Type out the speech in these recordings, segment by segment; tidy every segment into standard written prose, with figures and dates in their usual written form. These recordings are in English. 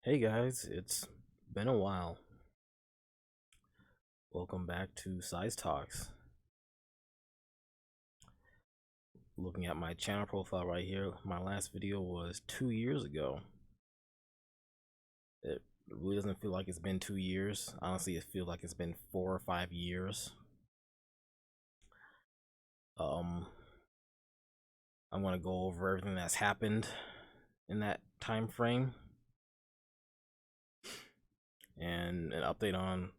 Hey guys, it's been a while. Welcome back to Size Talks. Looking at my channel profile right here, my last video was 2 years ago. It really doesn't feel like it's been 2 years. Honestly, it feels like it's been 4 or 5 years. Um, I'm gonna go over everything that's happened in that time frame and an update on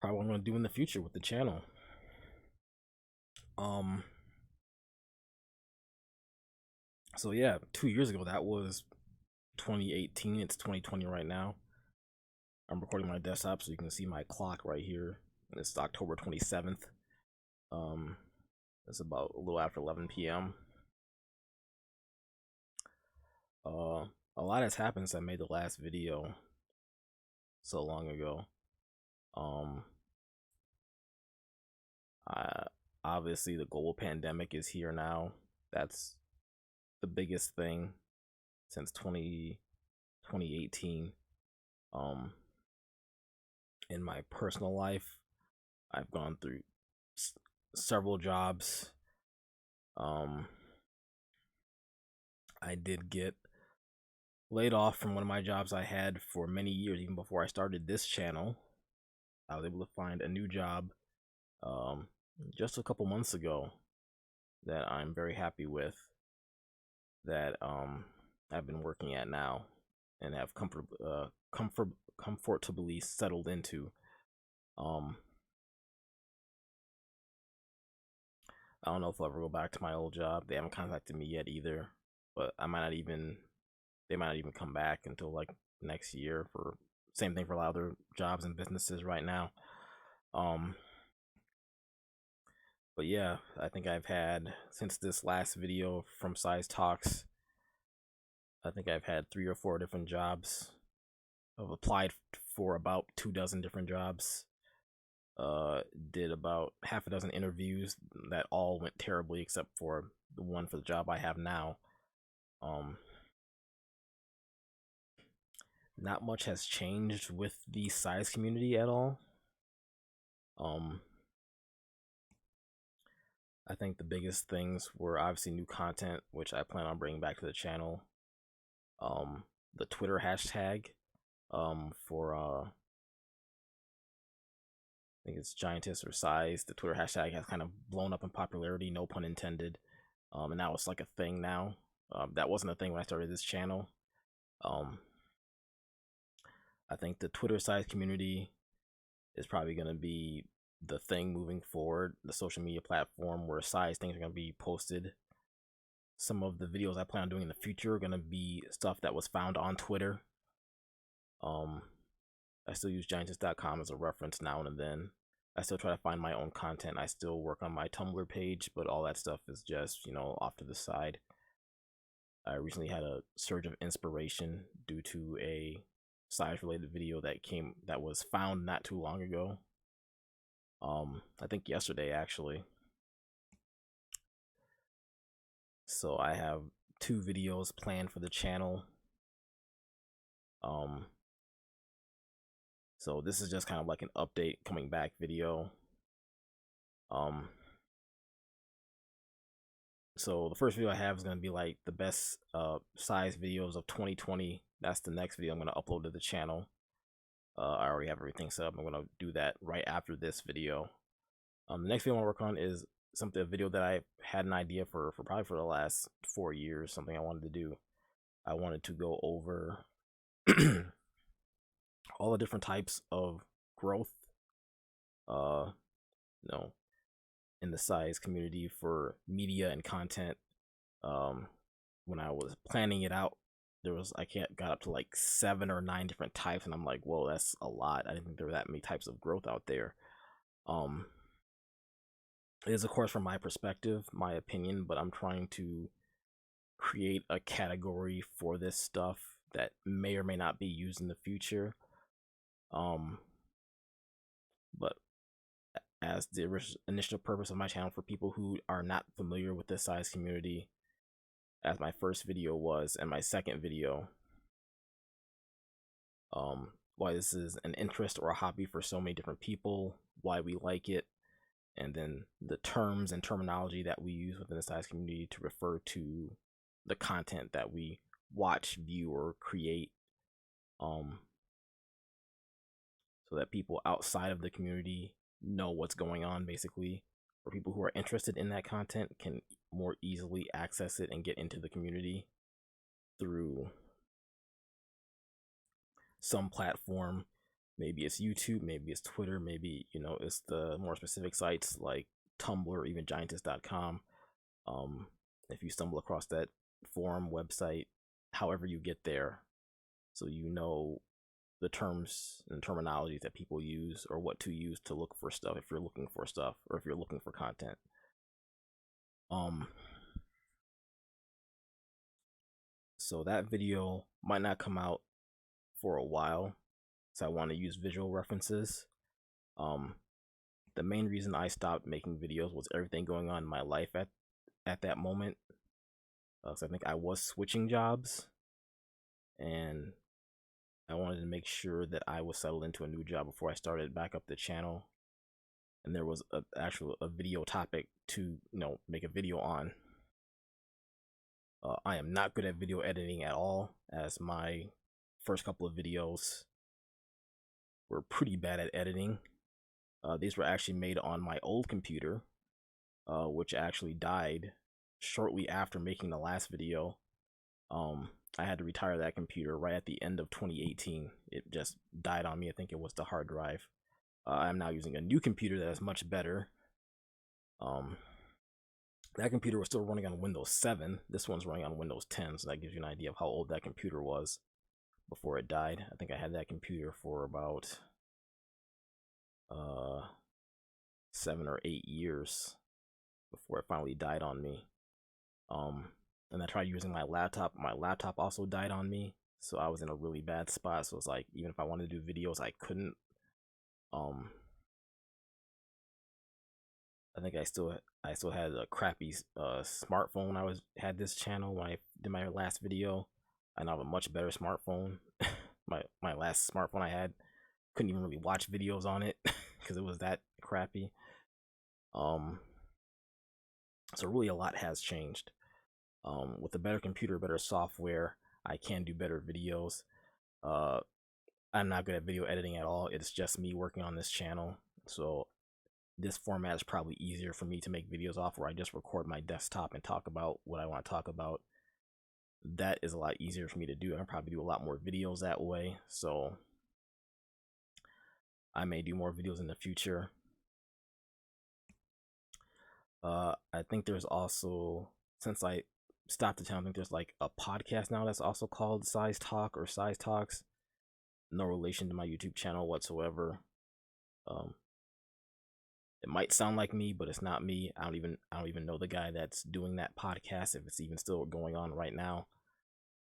probably what I'm gonna do in the future with the channel. Um, so yeah, 2 years ago, that was 2018. It's 2020 right now. I'm recording my desktop so you can see my clock right here. And it's October 27th. Um, it's about a little after 11 p.m. Uh, a lot has happened since I made the last video so long ago. Um, I, Obviously the global pandemic is here now. That's the biggest thing since 2018. Um, in my personal life, I've gone through several jobs. Um, I did get laid off from one of my jobs I had for many years, even before I started this channel. I was able to find a new job um, just a couple months ago that I'm very happy with, that I've been working at now and have comfortably settled into. Um, I don't know if I'll ever go back to my old job. They haven't contacted me yet either, but they might not even come back until like next year. For same thing for a lot of other jobs and businesses right now. Um, but yeah, I think I've had, since this last video from Size Talks, I think I've had 3 or 4 different jobs. I've applied for about 2 dozen different jobs. Did about half a dozen interviews that all went terribly, except for the one for the job I have now. Um, Not much has changed with the size community at all. Um, I think the biggest things were obviously new content, which I plan on bringing back to the channel. The Twitter hashtag, for I think it's Giantess or Size. The Twitter hashtag has kind of blown up in popularity, no pun intended. And now it's like a thing now. That wasn't a thing when I started this channel. Um, I think the Twitter size community is probably going to be the thing moving forward, the social media platform where size things are going to be posted. Some of the videos I plan on doing in the future are going to be stuff that was found on Twitter. Um, I still use giantess.com as a reference now and then. I still try to find my own content. I still work on my Tumblr page, but all that stuff is just, off to the side. I recently had a surge of inspiration due to a size related video that was found not too long ago. I think yesterday actually. So I have 2 videos planned for the channel. Um, so this is just kind of like an update coming back video. Um, so the first video I have is gonna be like the best size videos of 2020. That's the next video I'm gonna upload to the channel. I already have everything set up. I'm gonna do that right after this video. The next video I want to work on is a video that I had an idea for probably for the last 4 years. Something I wanted to do. I wanted to go over all the different types of growth, uh, you know, in the size community for media and content. Um, when I was planning it out, I can't got up to like 7 or 9 different types, and I'm like, whoa, that's a lot. I didn't think there were that many types of growth out there. Um, it is, of course, from my perspective, my opinion, but I'm trying to create a category for this stuff that may or may not be used in the future. But as the initial purpose of my channel for people who are not familiar with this size community, as my first video was and my second video, why this is an interest or a hobby for so many different people, why we like it, and then the terms and terminology that we use within the size community to refer to the content that we watch, view, or create, so that people outside of the community know what's going on, basically, or people who are interested in that content can more easily access it and get into the community through some platform. Maybe it's YouTube, maybe it's Twitter, maybe, it's the more specific sites like Tumblr or even giantess.com. If you stumble across that forum website, however you get there, so you know the terms and terminologies that people use, or what to use to look for stuff if you're looking for stuff, or if you're looking for content. So that video might not come out for a while, so I want to use visual references. The main reason I stopped making videos was everything going on in my life at that moment. So I think I was switching jobs, and I wanted to make sure that I was settled into a new job before I started back up the channel. And there was a video topic to make a video on. I am not good at video editing at all, as my first couple of videos were pretty bad at editing. These were actually made on my old computer, which actually died shortly after making the last video. I had to retire that computer right at the end of 2018. It just died on me. I think it was the hard drive. I'm now using a new computer that is much better. That computer was still running on Windows 7. This one's running on Windows 10, so that gives you an idea of how old that computer was before it died. I think I had that computer for about 7 or 8 years before it finally died on me. And I tried using my laptop. My laptop also died on me, so I was in a really bad spot. So it's like, even if I wanted to do videos, I couldn't. I think I still had a crappy smartphone. Had this channel when I did my last video. I now have a much better smartphone. my last smartphone I had, couldn't even really watch videos on it because it was that crappy. So really a lot has changed. With a better computer, better software, I can do better videos. I'm not good at video editing at all. It's just me working on this channel, so this format is probably easier for me to make videos off, where I just record my desktop and talk about what I want to talk about. That is a lot easier for me to do. I'll probably do a lot more videos that way, so I may do more videos in the future. I think there's also, since I stopped the channel, I think there's like a podcast now that's also called Size Talk or Size Talks. No relation to my YouTube channel whatsoever. It might sound like me, but it's not me. I don't even know the guy that's doing that podcast, if it's even still going on right now.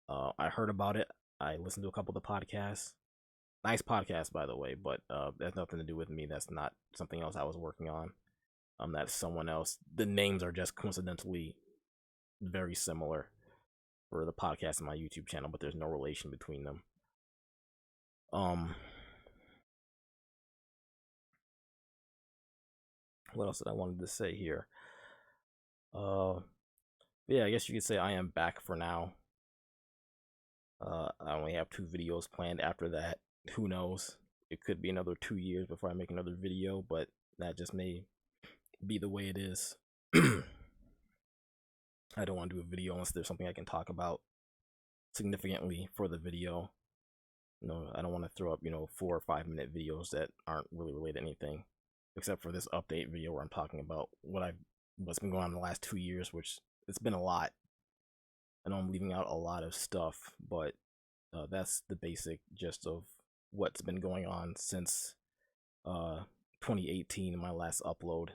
I heard about it. I listened to a couple of the podcasts. Nice podcast, by the way, but that's nothing to do with me. That's not something else I was working on. That's someone else. The names are just coincidentally very similar for the podcast and my YouTube channel, but there's no relation between them. What else did I wanted to say here? Yeah, I guess you could say I am back for now. I only have 2 videos planned after that. Who knows? It could be another 2 years before I make another video, but that just may be the way it is. I don't want to do a video unless there's something I can talk about significantly for the video. I don't want to throw up 4 or 5 minute videos that aren't really related to anything, except for this update video where I'm talking about what's been going on in the last 2 years, which it's been a lot. I know I'm leaving out a lot of stuff, but that's the basic gist of what's been going on since 2018, my last upload.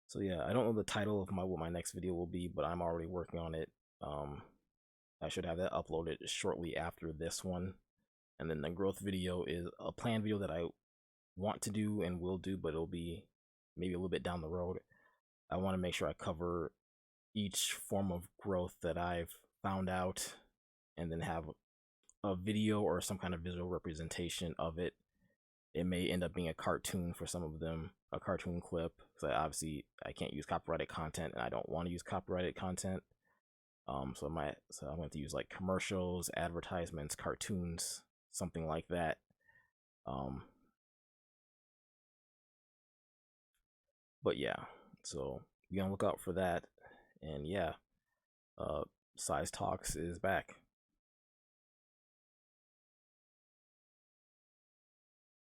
So yeah, I don't know the title of what my next video will be, but I'm already working on it. I should have that uploaded shortly after this one. And then the growth video is a planned video that I want to do and will do, but it'll be maybe a little bit down the road. I want to make sure I cover each form of growth that I've found out and then have a video or some kind of visual representation of it. It may end up being a cartoon for some of them, a cartoon clip. So obviously I can't use copyrighted content, and I don't want to use copyrighted content. So I'm going to use like commercials, advertisements, cartoons, something like that. But yeah, so be on the lookout for that. And yeah, Size Talks is back.